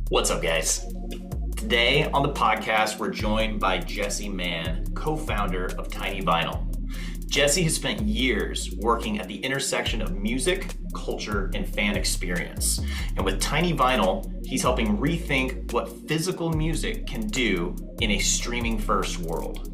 What's up, guys? Today on the podcast, we're joined by Jesse Mann, co-founder of Tiny Vinyl. Jesse has spent years working at the intersection of music, culture, and fan experience. And with Tiny Vinyl, he's helping rethink what physical music can do in a streaming-first world.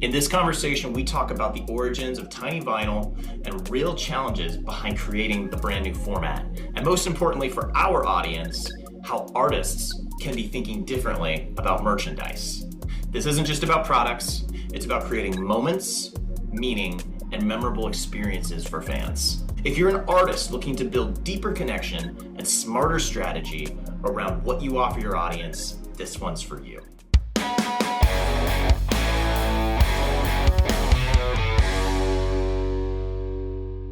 In this conversation, we talk about the origins of Tiny Vinyl and real challenges behind creating the brand new format. And most importantly for our audience, how artists can be thinking differently about merchandise. This isn't just about products, it's about creating moments, meaning, and memorable experiences for fans. If you're an artist looking to build deeper connection and smarter strategy around what you offer your audience, this one's for you.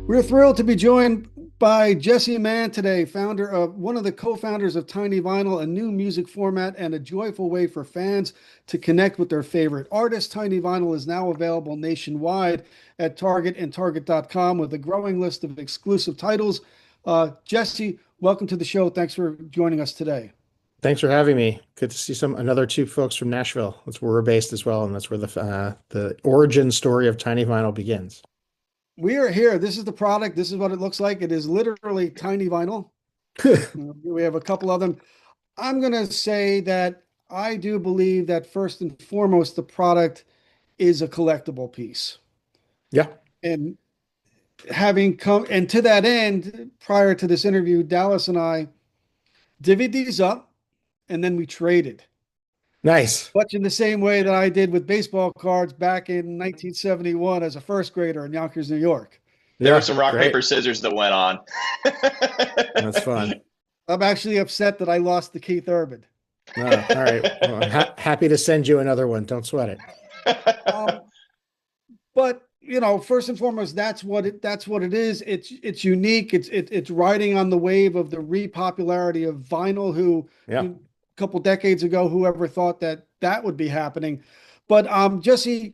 We're thrilled to be joined by Jesse Mann today, one of the co-founders of Tiny Vinyl, a new music format and a joyful way for fans to connect with their favorite artists. Tiny Vinyl is now available nationwide at Target and Target.com with a growing list of exclusive titles. Jesse, welcome to the show. Thanks for joining us today. Thanks for having me. Good to see another two folks from Nashville. That's where we're based as well, and that's where the origin story of Tiny Vinyl begins. We are here. This is the product. This is what it looks like. It is literally Tiny Vinyl. We have a couple of them. I'm going to say that I do believe that first and foremost, the product is a collectible piece. Yeah. And and to that end, prior to this interview, Dallas and I divvied these up and then we traded. Nice. Much in the same way that I did with baseball cards back in 1971 as a first grader in Yonkers, New York. There were some rock, paper, scissors that went on. That's fun. I'm actually upset that I lost the Keith Urban. Oh, all right. Well, I'm happy to send you another one. Don't sweat it. But first and foremost, that's what it is. It's unique. It's riding on the wave of the repopularity of vinyl. A couple decades ago, whoever thought that would be happening. But Jesse,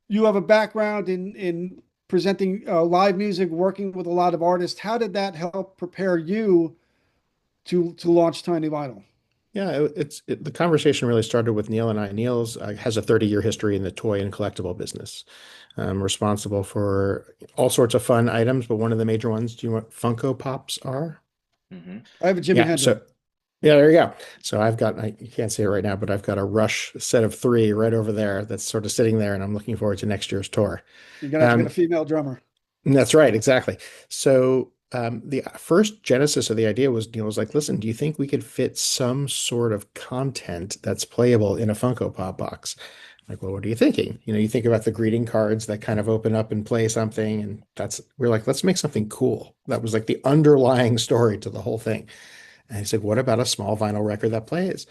you have a background in presenting live music, working with a lot of artists. How did that help prepare you to launch Tiny Vinyl? Yeah, the conversation really started with Neil and I. Neil's has a 30-year history in the toy and collectible business. Responsible for all sorts of fun items, but one of the major ones, do you know what Funko Pops are? Mm-hmm. I have a Jimi Hendrix. Yeah, there you go. So you can't see it right now, but I've got a Rush set of 3 right over there that's sort of sitting there, and I'm looking forward to next year's tour. You're going to have to get a female drummer. That's right, exactly. So the first genesis of the idea was Neil was like, listen, do you think we could fit some sort of content that's playable in a Funko Pop box? I'm like, well, what are you thinking? You think about the greeting cards that kind of open up and play something, and we're like, let's make something cool. That was like the underlying story to the whole thing. And he said, what about a small vinyl record that plays?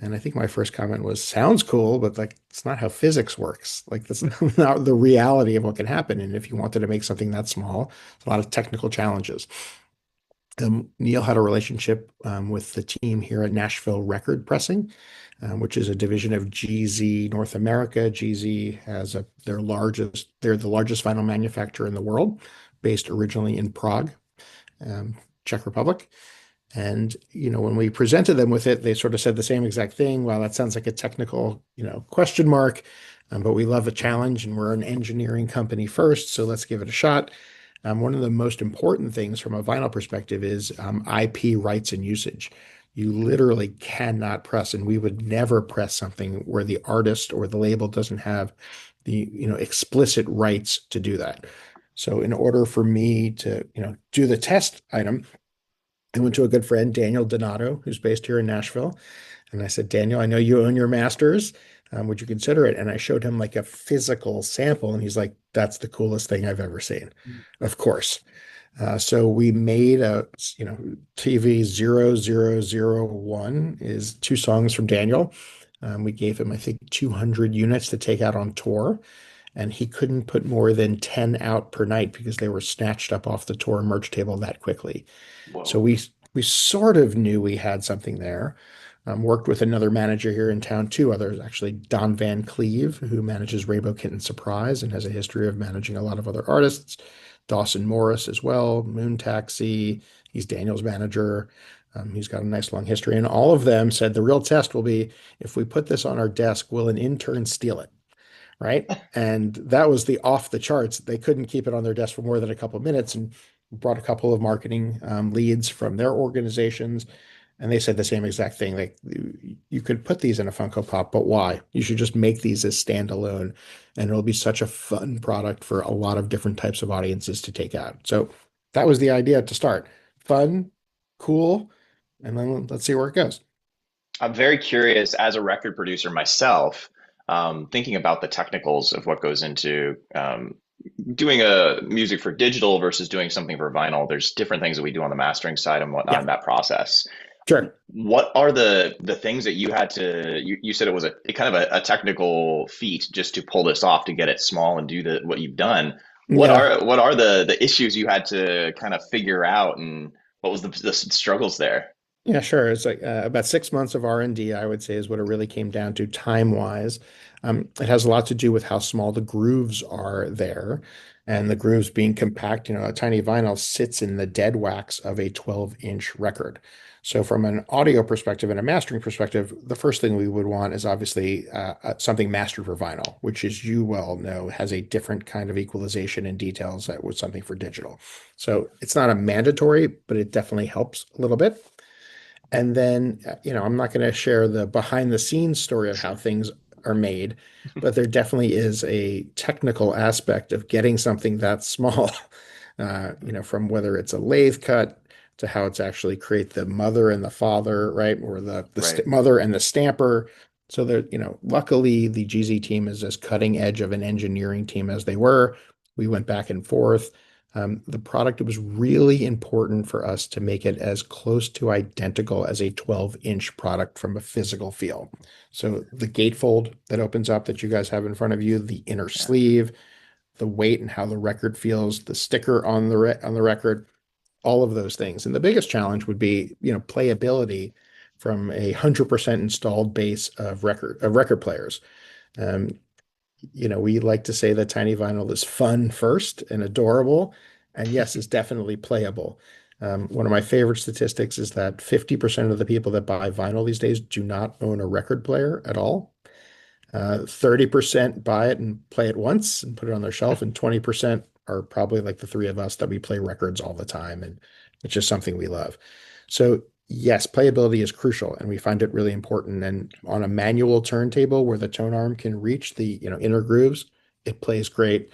And I think my first comment was, sounds cool, but it's not how physics works. That's not the reality of what can happen. And if you wanted to make something that small, it's a lot of technical challenges. Neil had a relationship with the team here at Nashville Record Pressing, which is a division of GZ North America. GZ has they're the largest vinyl manufacturer in the world, based originally in Prague, Czech Republic. And, when we presented them with it, they sort of said the same exact thing. Well, that sounds like a technical, question mark, but we love a challenge and we're an engineering company first. So let's give it a shot. One of the most important things from a vinyl perspective is IP rights and usage. You literally cannot press, and we would never press something where the artist or the label doesn't have the, explicit rights to do that. So in order for me to, do the test item, I went to a good friend, Daniel Donato, who's based here in Nashville. And I said, Daniel, I know you own your masters. Would you consider it? And I showed him like a physical sample. And he's like, that's the coolest thing I've ever seen. Of course. So we made TV 0001 is 2 songs from Daniel. We gave him, I think, 200 units to take out on tour. And he couldn't put more than 10 out per night because they were snatched up off the tour merch table that quickly. Whoa. So we sort of knew we had something there. Worked with another manager here in town, 2 others, actually, Don Van Cleve, who manages Rainbow Kitten Surprise and has a history of managing a lot of other artists. Dawson Morris as well, Moon Taxi. He's Daniel's manager. He's got a nice long history, and all of them said the real test will be if we put this on our desk, will an intern steal it? Right? And that was the off the charts. They couldn't keep it on their desk for more than a couple of minutes, and brought a couple of marketing leads from their organizations, and they said the same exact thing. Like, you could put these in a Funko Pop, but why? You should just make these as standalone, and it'll be such a fun product for a lot of different types of audiences to take out. So that was the idea to start. Fun, cool, and then let's see where it goes. I'm very curious as a record producer myself, thinking about the technicals of what goes into doing a music for digital versus doing something for vinyl. There's different things that we do on the mastering side and whatnot Yeah, in that process. sure. What are the things that you had to, you said it was a kind of a technical feat just to pull this off, to get it small and do what you've done. Yeah. What are the issues you had to kind of figure out, and what was the struggles there? Yeah, sure. It's like about 6 months of R&D, I would say, is what it really came down to time-wise. It has a lot to do with how small the grooves are there, and the grooves being compact. A tiny vinyl sits in the dead wax of a 12-inch record. So from an audio perspective and a mastering perspective, the first thing we would want is obviously something mastered for vinyl, which, as you well know, has a different kind of equalization and details that with something for digital. So it's not a mandatory, but it definitely helps a little bit. And then, I'm not going to share the behind the scenes story of how things are made, but there definitely is a technical aspect of getting something that small, from whether it's a lathe cut to how it's actually create the mother and the father, right? Or the Right. mother and the stamper. So there, luckily the GZ team is as cutting edge of an engineering team as they were. We went back and forth. The product, it was really important for us to make it as close to identical as a 12-inch product from a physical feel. So the gatefold that opens up that you guys have in front of you, the inner Yeah. sleeve, the weight and how the record feels, the sticker on the record, all of those things. And the biggest challenge would be, playability from 100% installed base of record players. Um, we like to say that tiny vinyl is fun first and adorable, and yes, it's definitely playable. One of my favorite statistics is that 50% of the people that buy vinyl these days do not own a record player at all. 30% buy it and play it once and put it on their shelf, and 20% are probably like the three of us that we play records all the time, and it's just something we love. So yes, playability is crucial, and we find it really important. And on a manual turntable where the tone arm can reach the inner grooves, it plays great.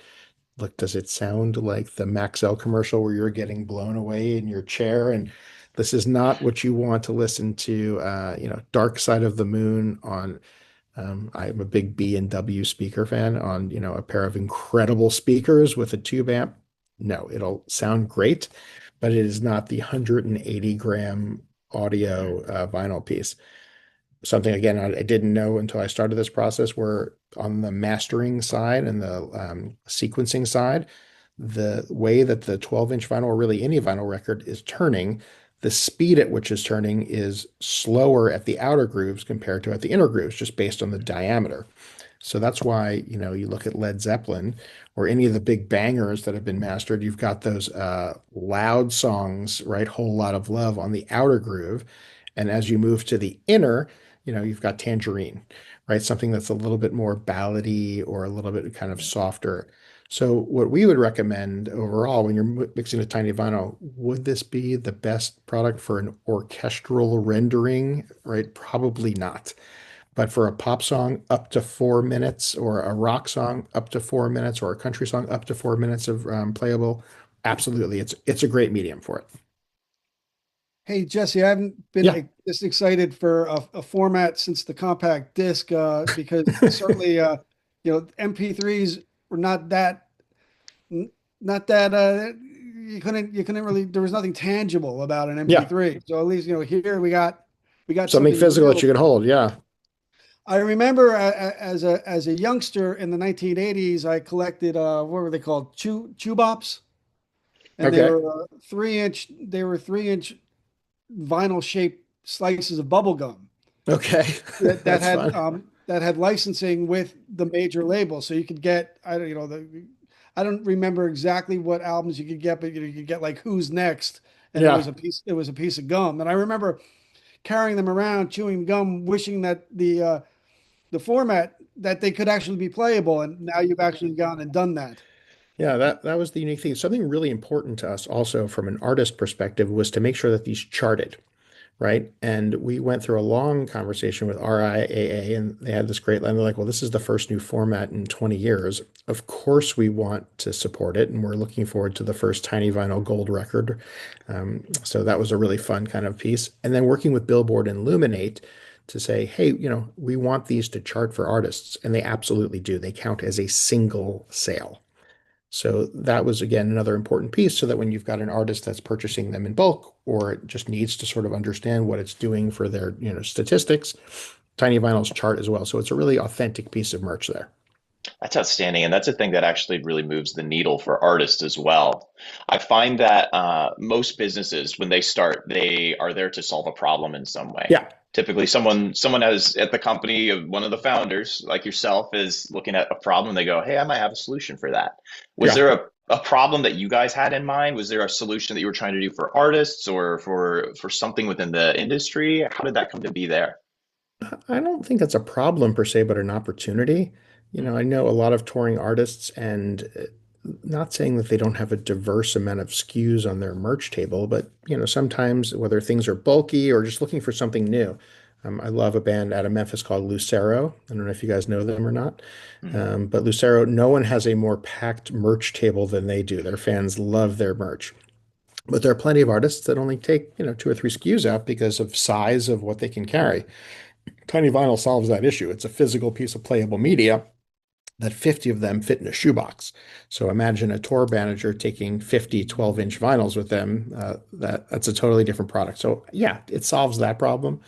Look, does it sound like the Maxell commercial where you're getting blown away in your chair? And this is not what you want to listen to. Dark Side of the Moon on. I'm a big B&W speaker fan on a pair of incredible speakers with a tube amp. No, it'll sound great, but it is not the 180-gram audio vinyl piece. Something, again, I didn't know until I started this process, where on the mastering side and the sequencing side, the way that the 12-inch vinyl, or really any vinyl record, is turning, the speed at which it's turning is slower at the outer grooves compared to at the inner grooves, just based on the diameter. So that's why, you look at Led Zeppelin or any of the big bangers that have been mastered, you've got those loud songs, right? Whole Lot of Love on the outer groove. And as you move to the inner, you've got Tangerine, right? Something that's a little bit more ballady or a little bit kind of softer. So what we would recommend overall when you're mixing a tiny vinyl, would this be the best product for an orchestral rendering, right? Probably not. But for a pop song up to 4 minutes, or a rock song up to 4 minutes, or a country song up to 4 minutes of playable, absolutely, it's a great medium for it. Hey, Jesse, I haven't been Yeah. this excited for a format since the compact disc, because certainly, MP3s were not that, you couldn't really, there was nothing tangible about an Yeah. MP3. So at least, here we got Something something physical that real. you can hold. Yeah. I remember as a youngster in the 1980s, I collected what were they called? Chew bops, and they Okay. were 3 inch. They were 3 inch vinyl shaped slices of bubble gum Okay. that That's fun. that had licensing with the major label, so you could get, I don't remember exactly what albums you could get, but you could get like Who's Next and it was a piece of gum. And I remember carrying them around, chewing gum, wishing that the format that they could actually be playable. And now you've actually gone and done that. Yeah, that was the unique thing. Something really important to us also from an artist perspective was to make sure that these charted, right? And we went through a long conversation with RIAA, and they had this great line. They're like, well, this is the first new format in 20 years. Of course, we want to support it, and we're looking forward to the first tiny vinyl gold record. So that was a really fun kind of piece. And then working with Billboard and Luminate to say, hey, we want these to chart for artists, and they absolutely do. They count as a single sale. So that was, again, another important piece so that when you've got an artist that's purchasing them in bulk or it just needs to sort of understand what it's doing for their, statistics, Tiny Vinyl's chart as well. So it's a really authentic piece of merch there. That's outstanding. And that's a thing that actually really moves the needle for artists as well. I find that most businesses, when they start, they are there to solve a problem in some way. Yeah. Typically, someone has at the company, one of the founders, like yourself, is looking at a problem. They go, hey, I might have a solution for that. Was there a problem that you guys had in mind? Was there a solution that you were trying to do for artists or for something within the industry? How did that come to be there? I don't think it's a problem per se, but an opportunity. I know a lot of touring artists, and not saying that they don't have a diverse amount of SKUs on their merch table, but sometimes whether things are bulky or just looking for something new. I love a band out of Memphis called Lucero. I don't know if you guys know them or not, but Lucero, no one has a more packed merch table than they do. Their fans love their merch. But there are plenty of artists that only take, 2 or 3 SKUs out because of size of what they can carry. Tiny Vinyl solves that issue. It's a physical piece of playable media that 50 of them fit in a shoebox. So imagine a tour manager taking 50 12-inch vinyls with them. That's a totally different product. So yeah, it solves that problem,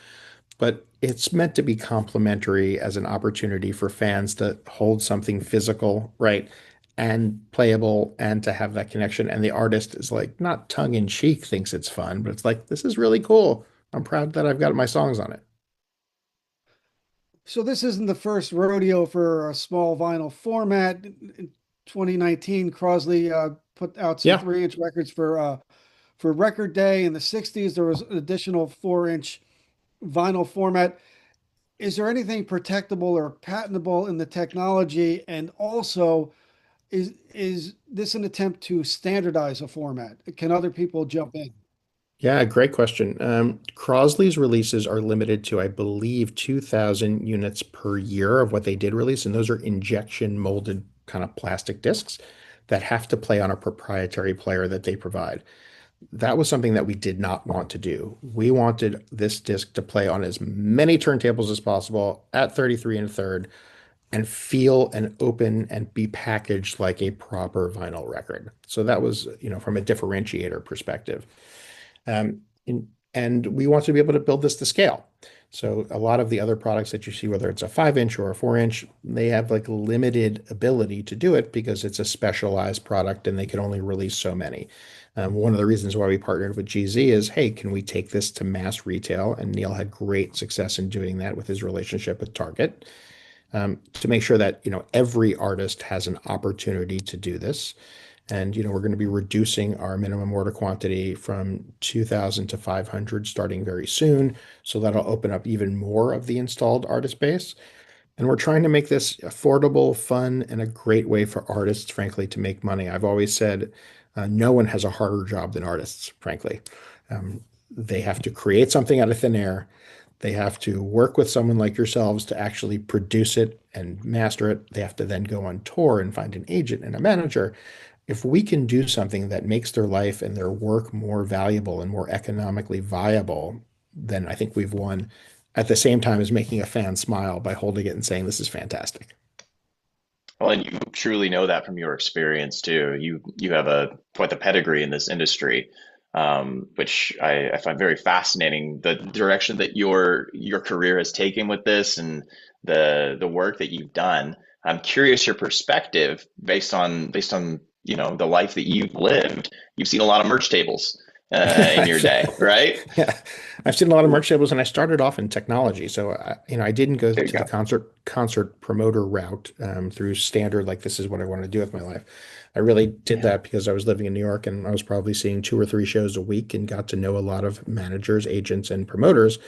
but it's meant to be complementary as an opportunity for fans to hold something physical, right? And playable and to have that connection. And the artist is like, not tongue in cheek thinks it's fun, but it's like, this is really cool. I'm proud that I've got my songs on it. So this isn't the first rodeo for a small vinyl format. In 2019, Crosley put out some 3-inch records for Record Day. In the 60s, there was an additional 4-inch vinyl format. Is there anything protectable or patentable in the technology? And also, is this an attempt to standardize a format? Can other people jump in? Yeah, great question. Crosley's releases are limited to, I believe, 2,000 units per year of what they did release, and those are injection molded kind of plastic discs that have to play on a proprietary player that they provide. That was something that we did not want to do. We wanted this disc to play on as many turntables as possible at 33 1/3 and feel and open and be packaged like a proper vinyl record. So that was, from a differentiator perspective. Um, and we want to be able to build this to scale. So a lot of the other products that you see, whether it's a 5-inch or a 4-inch, they have like limited ability to do it because it's a specialized product and they can only release so many. One of the reasons why we partnered with GZ is, hey, can we take this to mass retail? And Neil had great success in doing that with his relationship with Target, to make sure that, every artist has an opportunity to do this. And, we're going to be reducing our minimum order quantity from 2,000 to 500 starting very soon. So that'll open up even more of the installed artist base. And we're trying to make this affordable, fun, and a great way for artists, frankly, to make money. I've always said no one has a harder job than artists, frankly. They have to create something out of thin air. They have to work with someone like yourselves to actually produce it and master it. They have to then go on tour and find an agent and a manager. If we can do something that makes their life and their work more valuable and more economically viable, then I think we've won, at the same time as making a fan smile by holding it and saying, this is fantastic. Well, and you truly know that from your experience too. You have quite the pedigree in this industry, which I find very fascinating. The direction that your career has taken with this and the work that you've done. I'm curious your perspective based on the life that you've lived. You've seen a lot of merch tables. in your day, right? Yeah, I've seen a lot of merch tables, and I started off in technology. So I didn't go There you to the go. concert promoter route through standard, like this is what I want to do with my life. I really did Yeah. that because I was living in New York, and I was probably seeing 2 or 3 shows a week, and got to know a lot of managers, agents, and promoters.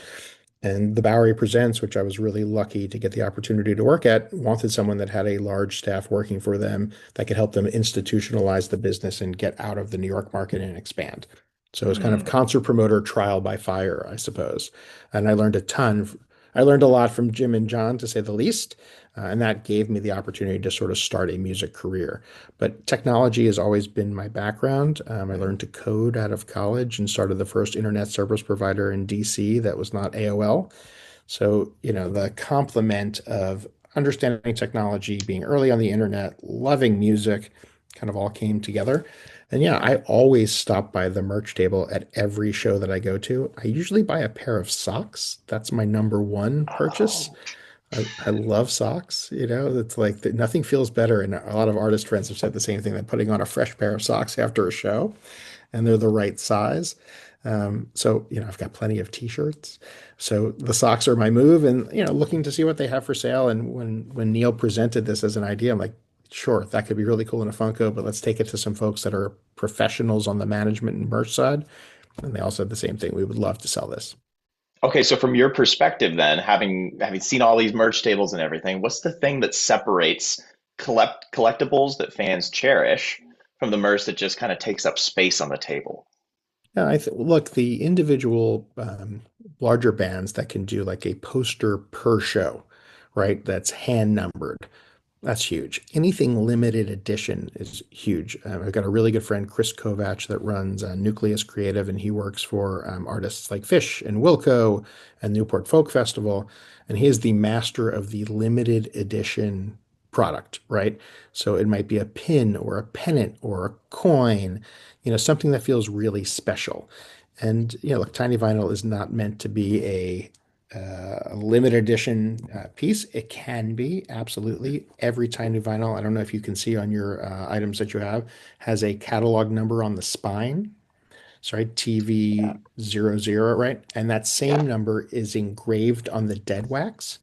And the Bowery Presents, which I was really lucky to get the opportunity to work at, wanted someone that had a large staff working for them that could help them institutionalize the business and get out of the New York market and expand. So it was kind of Mm. concert promoter trial by fire, I suppose. And I learned a ton. I learned a lot from Jim and John, to say the least. And that gave me the opportunity to sort of start a music career. But technology has always been my background. I learned to code out of college and started the first internet service provider in DC that was not AOL. So, the complement of understanding technology, being early on the internet, loving music, kind of all came together. And yeah, I always stop by the merch table at every show that I go to. I usually buy a pair of socks. That's my number one purchase. Oh, I love socks. It's like nothing feels better. And a lot of artist friends have said the same thing, that putting on a fresh pair of socks after a show, and they're the right size. So, I've got plenty of t-shirts. So the socks are my move, and, looking to see what they have for sale. And when Neil presented this as an idea, I'm like, sure, that could be really cool in a Funko, but let's take it to some folks that are professionals on the management and merch side. And they all said the same thing. We would love to sell this. Okay, so from your perspective then, having seen all these merch tables and everything, what's the thing that separates collectibles that fans cherish from the merch that just kind of takes up space on the table? Yeah, look, the individual larger bands that can do like a poster per show, right? That's hand numbered. That's huge. Anything limited edition is huge. I've got a really good friend, Chris Kovach, that runs Nucleus Creative, and he works for artists like Fish and Wilco and Newport Folk Festival. And he is the master of the limited edition product, right? So it might be a pin or a pennant or a coin, something that feels really special. And, look, Tiny Vinyl is not meant to be a limited edition piece. It can be, absolutely. Every Tiny Vinyl, I don't know if you can see on your items that you have, has a catalog number on the spine. Sorry, yeah. TV00, right? And that Yeah. same number is engraved on the dead wax.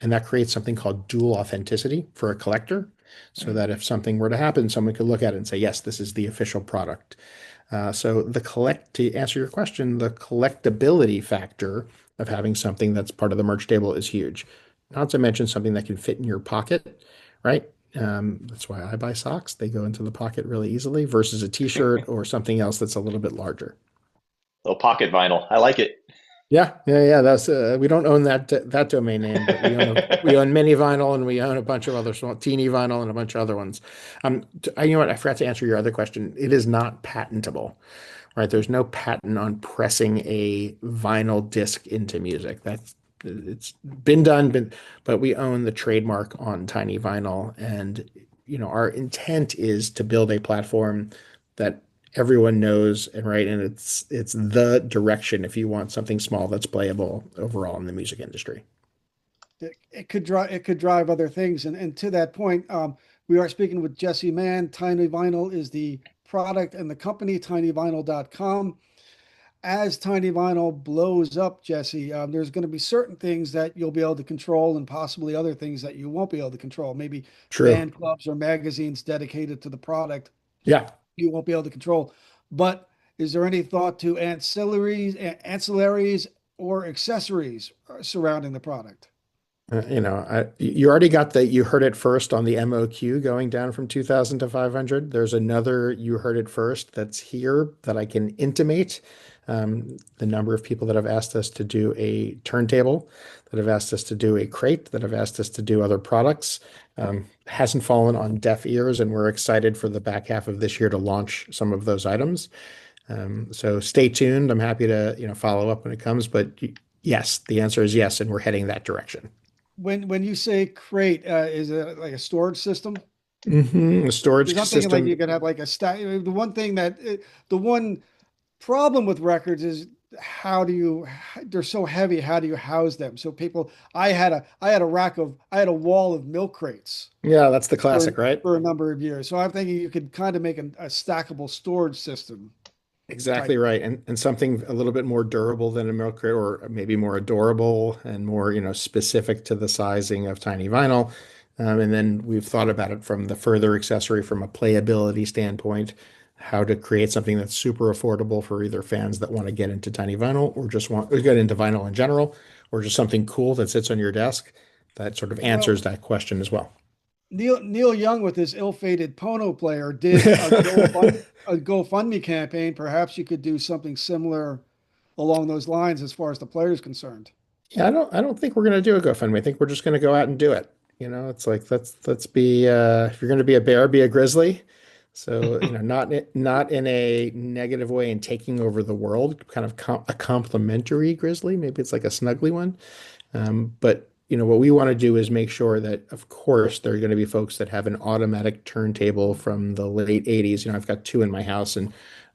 And that creates something called dual authenticity for a collector, so Mm. that if something were to happen, someone could look at it and say, yes, this is the official product. So to answer your question, the collectability factor of having something that's part of the merch table is huge. Not to mention something that can fit in your pocket, right? That's why I buy socks. They go into the pocket really easily versus a t-shirt or something else that's a little bit larger. Little pocket vinyl. I like it. Yeah, yeah, yeah. That's we don't own that domain name, but we own Mini Vinyl, and we own a bunch of other small Teeny Vinyl and a bunch of other ones. You know what? I forgot to answer your other question. It is not patentable, right? There's no patent on pressing a vinyl disc into music. It's been done, but we own the trademark on Tiny Vinyl, and our intent is to build a platform that everyone knows, and right, and it's the direction if you want something small that's playable overall in the music industry. It could drive other things. And to that point, we are speaking with Jesse Mann. Tiny Vinyl is the product and the company, tinyvinyl.com. As Tiny Vinyl blows up, Jesse, there's going to be certain things that you'll be able to control and possibly other things that you won't be able to control. Maybe True. fan clubs or magazines dedicated to the product Yeah. you won't be able to control. But is there any thought to ancillaries or accessories surrounding the product? You already got you heard it first on the MOQ going down from 2000 to 500. There's another you heard it first that's here that I can intimate. The number of people that have asked us to do a turntable, that have asked us to do a crate, that have asked us to do other products, hasn't fallen on deaf ears, and we're excited for the back half of this year to launch some of those items. So stay tuned. I'm happy to follow up when it comes, but yes, the answer is yes, and we're heading that direction. When you say crate, is it like a storage system? A storage Because I'm thinking like you system. could have like a stack. The one problem with records is they're so heavy. How do you house them? So people, I had a wall of milk crates Yeah, that's the for classic, right? for a number of years. So I'm thinking you could kind of make a stackable storage system. Exactly type. right. And something a little bit more durable than a milk crate, or maybe more adorable and more, specific to the sizing of tiny vinyl. And then we've thought about it from the further accessory from a playability standpoint, how to create something that's super affordable for either fans that want to get into tiny vinyl or just want to get into vinyl in general, or just something cool that sits on your desk that sort of answers Well, that question as well. Neil Young with his ill-fated Pono player did a GoFundMe campaign. Perhaps you could do something similar along those lines as far as the player is concerned. Yeah, I don't think we're gonna do a GoFundMe. I think we're just gonna go out and do it. It's like let's be if you're gonna be a bear, be a grizzly. So, not in a negative way and taking over the world, kind of a complimentary grizzly. Maybe it's like a snuggly one. But what we want to do is make sure that, of course, there are going to be folks that have an automatic turntable from the late 80s. I've got two in my house, and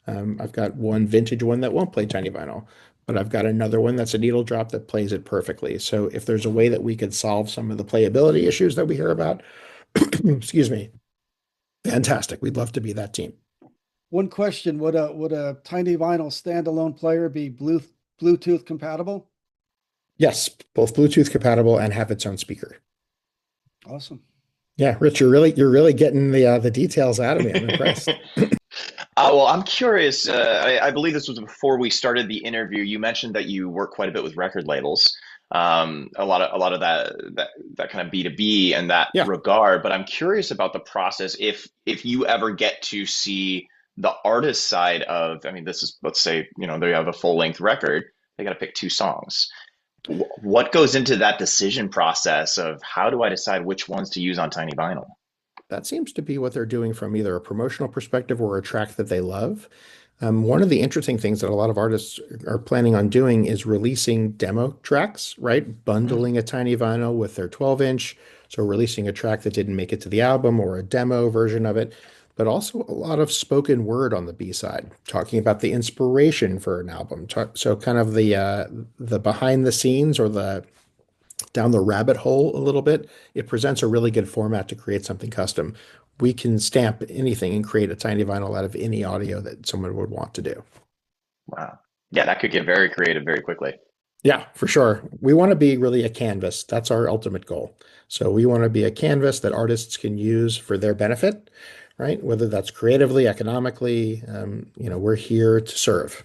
I've got one vintage one that won't play tiny vinyl, but I've got another one that's a needle drop that plays it perfectly. So if there's a way that we could solve some of the playability issues that we hear about, excuse me, fantastic. We'd love to be that team. One question, would a tiny vinyl standalone player be Bluetooth compatible? Yes, both Bluetooth compatible and have its own speaker. Awesome. Yeah, Rich, you're really getting the details out of me. I'm impressed. Well, I'm curious. I believe this was before we started the interview. You mentioned that you work quite a bit with record labels, a lot of that kind of B2B and that Yeah. regard. But I'm curious about the process. If you ever get to see the artist side of, I mean, this is, let's say, they have a full length record. They got to pick two songs. What goes into that decision process of how do I decide which ones to use on tiny vinyl? That seems to be what they're doing from either a promotional perspective or a track that they love. One of the interesting things that a lot of artists are planning on doing is releasing demo tracks, right? Bundling a tiny vinyl with their 12-inch. So releasing a track that didn't make it to the album or a demo version of it, but also a lot of spoken word on the B side, talking about the inspiration for an album. So kind of the behind the scenes or the down the rabbit hole a little bit. It presents a really good format to create something custom. We can stamp anything and create a tiny vinyl out of any audio that someone would want to do. Wow. Yeah, that could get very creative very quickly. Yeah, for sure. We want to be really a canvas. That's our ultimate goal. So we want to be a canvas that artists can use for their benefit, right? Whether that's creatively, economically, we're here to serve.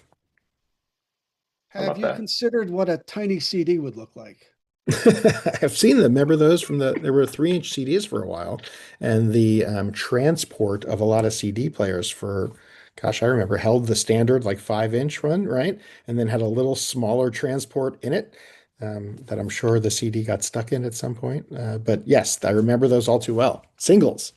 I Have love you that. considered what a tiny CD would look like? I've seen them. Remember those there were 3-inch CDs for a while, and the transport of a lot of CD players for, gosh, I remember held the standard like 5-inch one, right? And then had a little smaller transport in it that I'm sure the CD got stuck in at some point. But yes, I remember those all too well. Singles.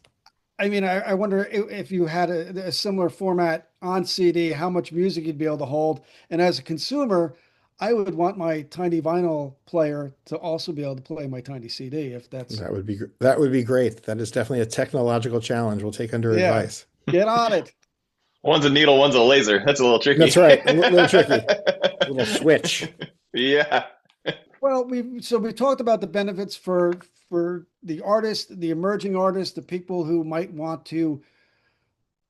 I mean, I wonder if you had a similar format on CD, how much music you'd be able to hold. And as a consumer, I would want my tiny vinyl player to also be able to play my tiny CD if that's, That would be great. That is definitely a technological challenge we'll take under yeah, advice. get on it. One's a needle, one's a laser. That's a little tricky. That's right. A little tricky. Little switch. Yeah. Well, we talked about the benefits for the artist, the emerging artist, the people who might want to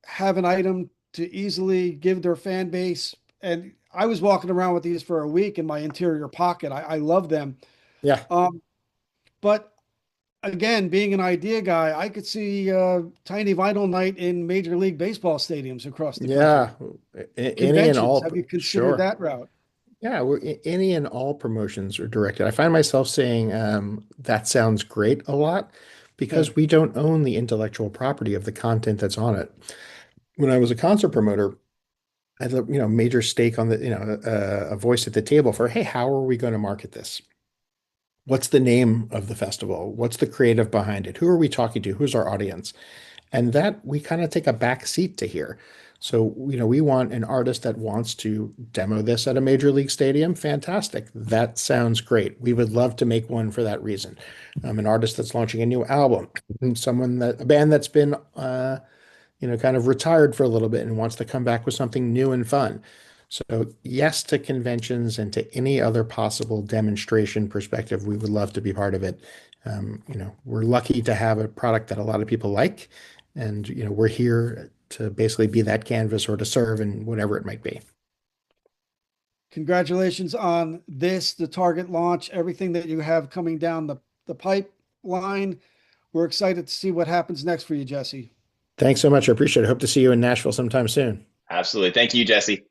have an item to easily give their fan base. And I was walking around with these for a week in my interior pocket. I love them. Yeah. But again, being an idea guy, I could see tiny vinyl night in Major League Baseball stadiums across the Yeah. country. Any and Conventions, all. have you considered Sure. that route? Yeah, any and all promotions are directed. I find myself saying that sounds great a lot Okay. because we don't own the intellectual property of the content that's on it. When I was a concert promoter, I had major stake on a voice at the table for, hey, how are we going to market this? What's the name of the festival? What's the creative behind it? Who are we talking to? Who's our audience? And that we kind of take a back seat to here. So, we want an artist that wants to demo this at a major league stadium. Fantastic. That sounds great. We would love to make one for that reason. An artist that's launching a new album, a band that's been, kind of retired for a little bit and wants to come back with something new and fun. So yes to conventions and to any other possible demonstration perspective, we would love to be part of it. We're lucky to have a product that a lot of people like, and we're here basically be that canvas or to serve in whatever it might be. Congratulations on this, the Target launch, everything that you have coming down the pipeline. We're excited to see what happens next for you, Jesse. Thanks so much. I appreciate it. Hope to see you in Nashville sometime soon. Absolutely. Thank you, Jesse.